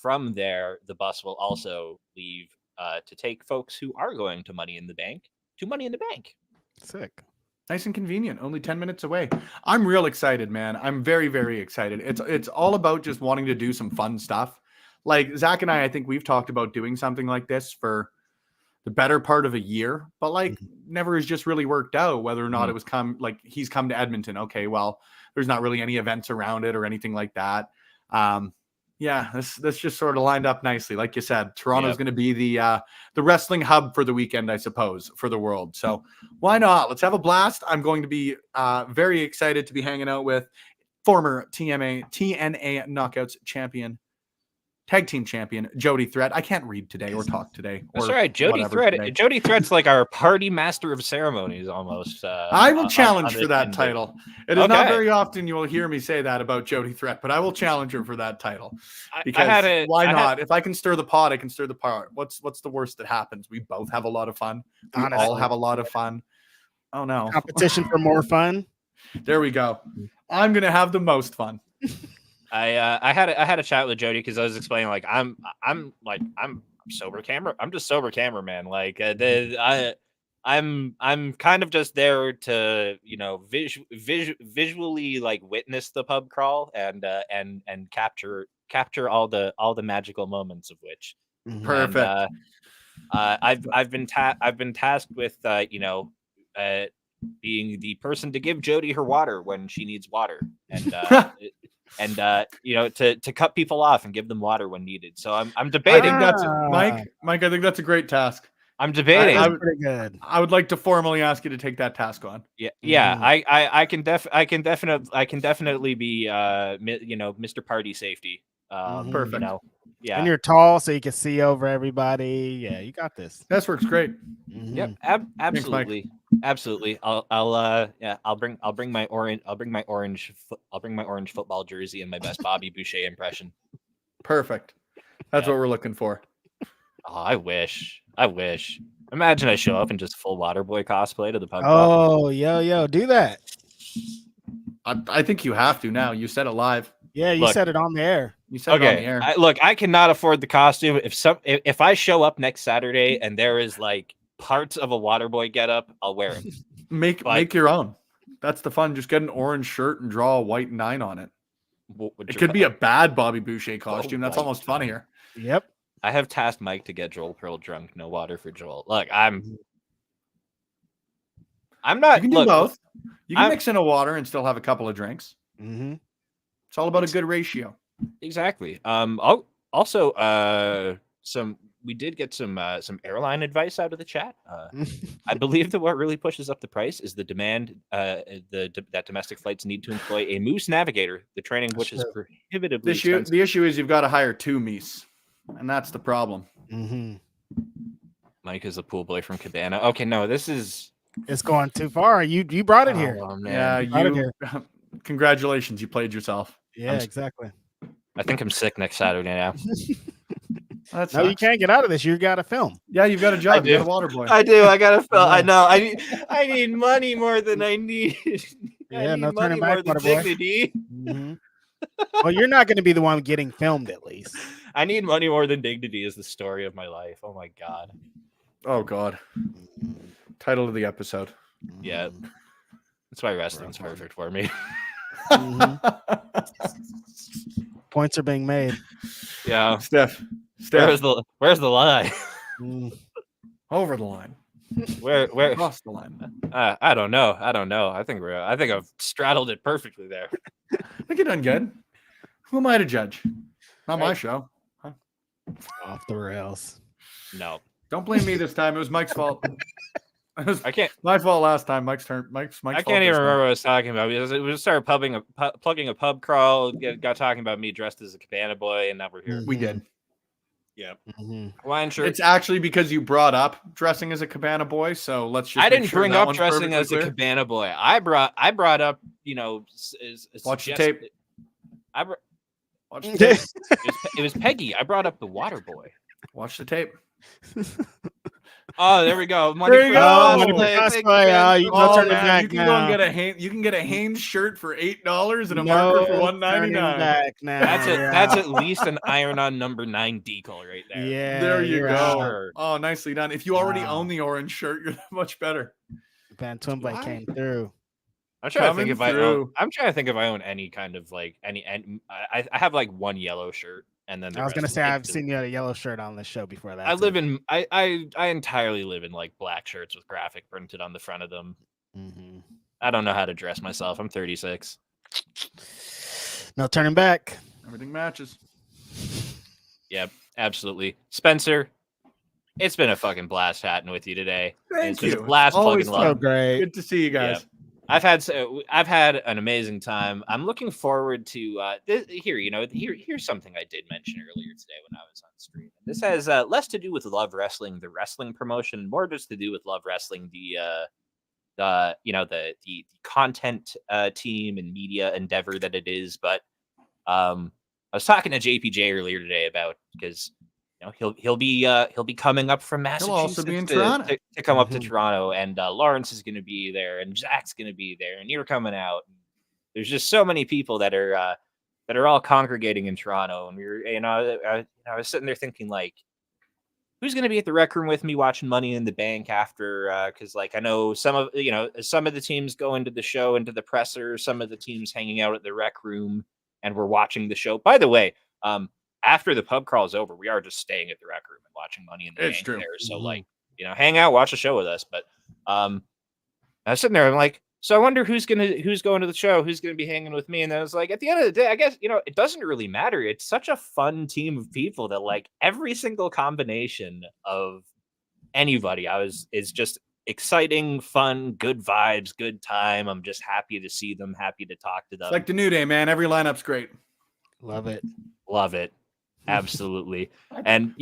from there, the bus will also leave to take folks who are going to Money in the Bank to Money in the Bank.
Sick.
Nice and convenient, only 10 minutes away. I'm real excited, man. I'm very, very excited. It's all about just wanting to do some fun stuff. Like Zach and I think we've talked about doing something like this for the better part of a year, but like never has just really worked out whether or not it was he's come to Edmonton. Okay, well, there's not really any events around it or anything like that. Yeah, this just sort of lined up nicely. Like you said, Toronto's going to be the wrestling hub for the weekend, I suppose, for the world. So why not? Let's have a blast. I'm going to be very excited to be hanging out with former TNA Knockouts champion, tag team champion, Jody Threat. I can't read today or talk today.
That's all right. Jody Threat. Today. Jody Threat's like our party master of ceremonies almost.
I will challenge for that title. It is not very often you will hear me say that about Jody Threat, but I will challenge her for that title. Because why not? If I can stir the pot, I can stir the pot. What's the worst that happens? We both have a lot of fun. We all have a lot of fun. Oh no.
Competition for more fun.
There we go. I'm gonna have the most fun.
I had a chat with Jody because I was explaining like I'm sober camera. I'm just sober cameraman. Like I'm kind of just there to visually like witness the pub crawl and capture all the magical moments of which.
Perfect.
And, I've been tasked with being the person to give Jody her water when she needs water and to cut people off and give them water when needed. So I'm debating.
I think that's Mike. I think that's a great task.
I'm debating.
Pretty good.
I would like to formally ask you to take that task on.
Yeah. I can definitely be Mr. Party Safety.
Perfect.
Yeah.
And you're tall, so you can see over everybody. Yeah, you got this.
This works great.
Yep. Absolutely.
Thanks,
Absolutely. I'll bring my orange football jersey and my best Bobby Boucher impression.
Perfect. That's what we're looking for.
Oh, I wish. Imagine I show up in just full Waterboy cosplay to the pub.
Oh, yo, do that.
I think you have to now. You said it live.
Yeah, you said it on the air.
You said it on the air.
I cannot afford the costume. If I show up next Saturday and there is like parts of a Waterboy getup, I'll wear it.
Make your own. That's the fun. Just get an orange shirt and draw a white 9 on it. It could be a bad Bobby Boucher costume. That's almost funnier.
Yep.
I have tasked Mike to get Joel Pearl drunk. No water for Joel. Look, I'm not.
You can do both. You can mix in a water and still have a couple of drinks.
Mm-hmm.
It's all about a good ratio.
Exactly. We did get some airline advice out of the chat. I believe that what really pushes up the price is the demand that domestic flights need to employ a moose navigator, the training which is prohibitively expensive.
The issue is you've got to hire 2 meese, and that's the problem.
Mm-hmm.
Mike is a pool boy from Cabana. Okay, no, it's
going too far. You brought it here.
Oh, man. Yeah, congratulations, you played yourself.
Yeah, exactly.
I think I'm sick next Saturday now.
No, you can't get out of this. You got to film.
Yeah, you've got a job. You got a water boy.
I do. I got to film. I know. I need money more than I need.
No turning back, water boy.
Dignity.
Mm-hmm. Well, you're not going to be the one getting filmed, at least.
I need money more than dignity is the story of my life. Oh my god.
Oh god. Title of the episode.
Yeah. That's why wrestling's perfect for me.
Points are being made.
Yeah.
Steph.
Where's the line?
Over the line.
Where
Across the line.
I don't know. I think I've straddled it perfectly there.
I think you're done good. Who am I to judge? Not my
Right.
show.
Off the rails.
No.
Don't blame me this time. It was Mike's fault. It was
I can't
my fault last time. Mike's turn. Mike's
I
fault
can't even
this time.
remember what I was talking about because we started plugging a pub crawl, got talking about me dressed as a cabana boy, and now we're here.
We did.
Yeah.
Mm-hmm.
Hawaiian shirt.
It's actually because you brought up dressing as a cabana boy. So let's just.
I
make
didn't
sure
bring
that
up
one's
dressing
perfectly
as
clear.
a cabana boy. I brought up,
Watch the tape. Watch the tape.
It was Peggy. I brought up the water boy.
Watch the tape.
Oh, there we go.
There you go.
Oh,
Money
for
Thank
cosplay.
you,
Oh,
man.
you don't turn it
man,
back
you can
now.
go and get a you can get a Hanes shirt for $8 and a
No
marker for
turning
$1.99.
back now.
That's at least an iron-on number 9 decal right there.
Yeah.
There you
you're
go.
out.
Sure.
Oh, nicely done. If you already
Wow.
own the orange shirt, you're much better.
Van Twinblade came through.
I'm trying to think
Coming
if
through.
I'm trying to think if I own any kind of like any. I have like one yellow shirt, and then the
I was
rest
gonna
is,
say
like,
I've seen you had a yellow shirt on the show before that.
I
too.
live in I entirely live in like black shirts with graphic printed on the front of them.
Mhm.
I don't know how to dress myself. I'm 36.
No turning back.
Everything matches.
Yep, absolutely. Spencer, it's been a fucking blast chatting with you today. And
Thank
it's been
you.
a blast
Always
plugging
So
love.
great.
Good to see you guys.
I've had an amazing time. I'm looking forward to here's something I did mention earlier today when I was on stream. This has less to do with Love Wrestling, the wrestling promotion, more just to do with Love Wrestling, the content team and media endeavor that it is. But I was talking to JPJ earlier today about because he'll be coming up from
He'll
Massachusetts
also be in Toronto.
to come up to
Mhm.
Toronto, and Lawrence is going to be there, and Zach's going to be there, and you're coming out. There's just so many people that are all congregating in Toronto, and we were, I was sitting there thinking like, who's going to be at the Rec Room with me watching Money in the Bank after? Because like I know some of the teams go into the show, into the presser, some of the teams hanging out at the Rec Room, and we're watching the show. By the way, after the pub crawl is over, we are just staying at the Rec Room and watching Money in the
It's
Bank
true.
there. So
Mhm.
like, hang out, watch a show with us. But I was sitting there, I'm like, so I wonder who's going to the show, who's going to be hanging with me. And then I was like, at the end of the day, I guess, it doesn't really matter. It's such a fun team of people that like every single combination of anybody is just exciting, fun, good vibes, good time. I'm just happy to see them, happy to talk to them.
It's like the New Day, man. Every lineup's great.
Love it.
Love it. Absolutely. And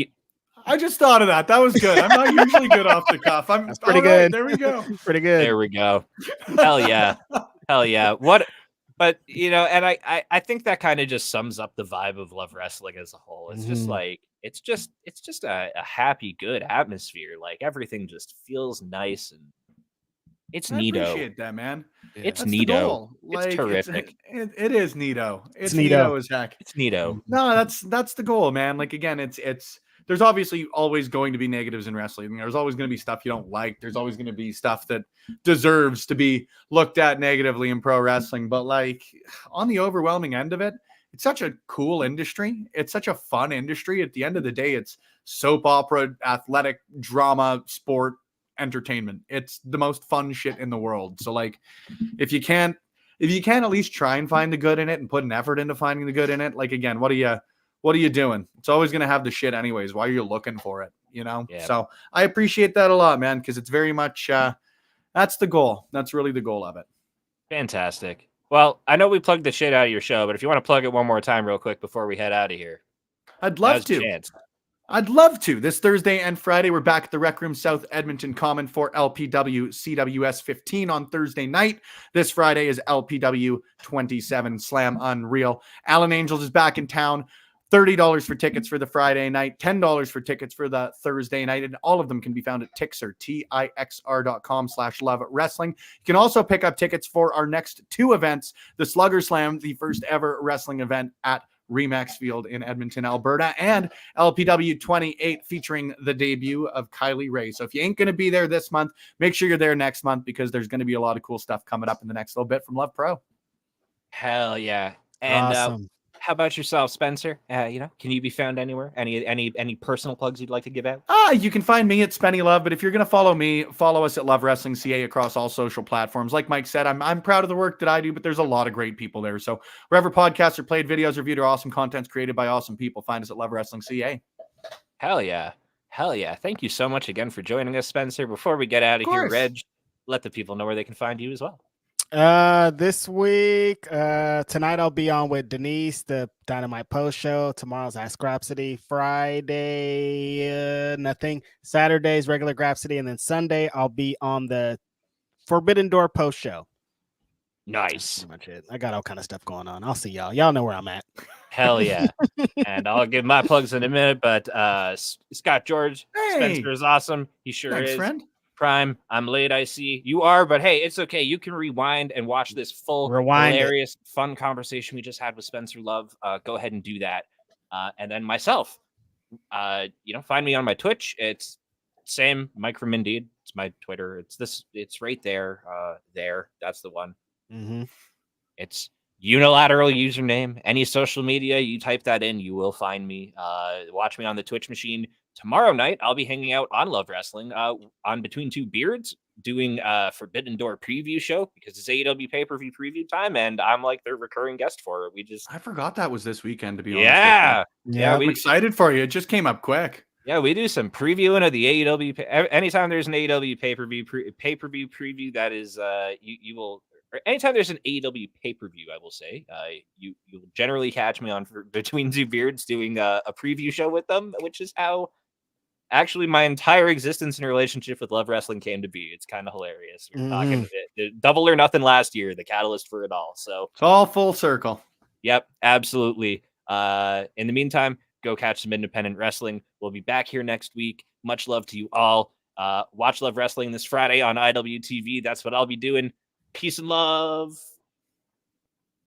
I just thought of that. That was good. I'm not usually good off the cuff.
That's pretty
all right,
good.
There we go.
Pretty good.
there we go. Hell yeah. Hell yeah. What? But, and I think that kind of just sums up the vibe of Love Wrestling as a whole. It's just
Mhm.
like, it's just a happy, good atmosphere. Like everything just feels nice and it's
I
neato.
appreciate that, man.
It's
That's the
neato.
goal.
It's terrific.
It is neato. It's
neato.
neato as heck.
It's neato.
No, that's the goal, man. Like again, it's there's obviously always going to be negatives in wrestling. There's always going to be stuff you don't like. There's always going to be stuff that deserves to be looked at negatively in pro wrestling. But like on the overwhelming end of it, it's such a cool industry. It's such a fun industry. At the end of the day, it's soap opera, athletic, drama, sport, entertainment. It's the most fun shit in the world. So like if you can't at least try and find the good in it and put an effort into finding the good in it, like again, what are you doing? It's always going to have the shit anyways. Why are you looking for it?
Yeah.
So I appreciate that a lot, man, because it's very much that's the goal. That's really the goal of it.
Fantastic. Well, I know we plugged the shit out of your show, but if you want to plug it one more time real quick before we head out of here.
I'd love
now's the
to.
chance.
I'd love to. This Thursday and Friday, we're back at the Rec Room South Edmonton Common for LPW CWS 15 on Thursday night. This Friday is LPW 27 Slam Unreal. Alan Angels is back in town. $30 for tickets for the Friday night, $10 for tickets for the Thursday night, and all of them can be found at Tixr, TIXR.com/Love Wrestling. You can also pick up tickets for our next two events, the Slugger Slam, the first ever wrestling event at Remax Field in Edmonton, Alberta, and LPW 28 featuring the debut of Kylie Ray. So if you ain't going to be there this month, make sure you're there next month because there's going to be a lot of cool stuff coming up in the next little bit from Love Pro.
Hell yeah. And
Awesome.
how about yourself, Spencer? Can you be found anywhere? Any personal plugs you'd like to give out?
You can find me at Spenny Love, but if you're gonna follow me, follow us at Love Wrestling CA across all social platforms. Like Mike said, I'm proud of the work that I do, but there's a lot of great people there. So wherever podcasts are played, videos are viewed, or awesome content's created by awesome people, find us at Love Wrestling CA.
Hell yeah. Hell yeah. Thank you so much again for joining us, Spencer. Before we get out of here,
course.
Reg, let the people know where they can find you as well.
This week, tonight I'll be on with Denise, the Dynamite Post Show. Tomorrow's Ask Grapsity. Friday, nothing. Saturday's regular Grapsity, and then Sunday I'll be on the Forbidden Door Post Show.
Nice.
That's pretty much it. I got all kind of stuff going on. I'll see y'all. Y'all know where I'm at.
Hell yeah. And I'll give my plugs in a minute, but Scott George, Spencer is awesome. He sure
Thanks,
is.
friend.
Prime, I'm late, I see. You are, but hey, it's okay. You can rewind and watch this full, hilarious, fun conversation we just had with Spencer Love. Go ahead and do that. And then myself, find me on my Twitch. It's same, Mike from Indeed. It's my Twitter. It's right there. That's the one.
Mm-hmm.
It's unilateral username. Any social media, you type that in, you will find me. Watch me on the Twitch machine. Tomorrow night, I'll be hanging out on Love Wrestling on Between Two Beards, doing Forbidden Door preview show because it's AEW pay-per-view preview time, and I'm like their recurring guest for it.
I forgot that was this weekend, to be honest.
Yeah.
I'm excited for you. It just came up quick.
Yeah, we do some previewing of the AEW. Anytime there's an AEW pay-per-view preview, that is you will. Anytime there's an AEW pay-per-view, I will say, you'll generally catch me on Between Two Beards doing a preview show with them, which is how actually my entire existence and relationship with Love Wrestling came to be. It's kind of hilarious. We're talking Double or Nothing last year, the catalyst for it all. So
it's all full circle.
Yep, absolutely. In the meantime, go catch some independent wrestling. We'll be back here next week. Much love to you all. Watch Love Wrestling this Friday on IWTV. That's what I'll be doing. Peace and love.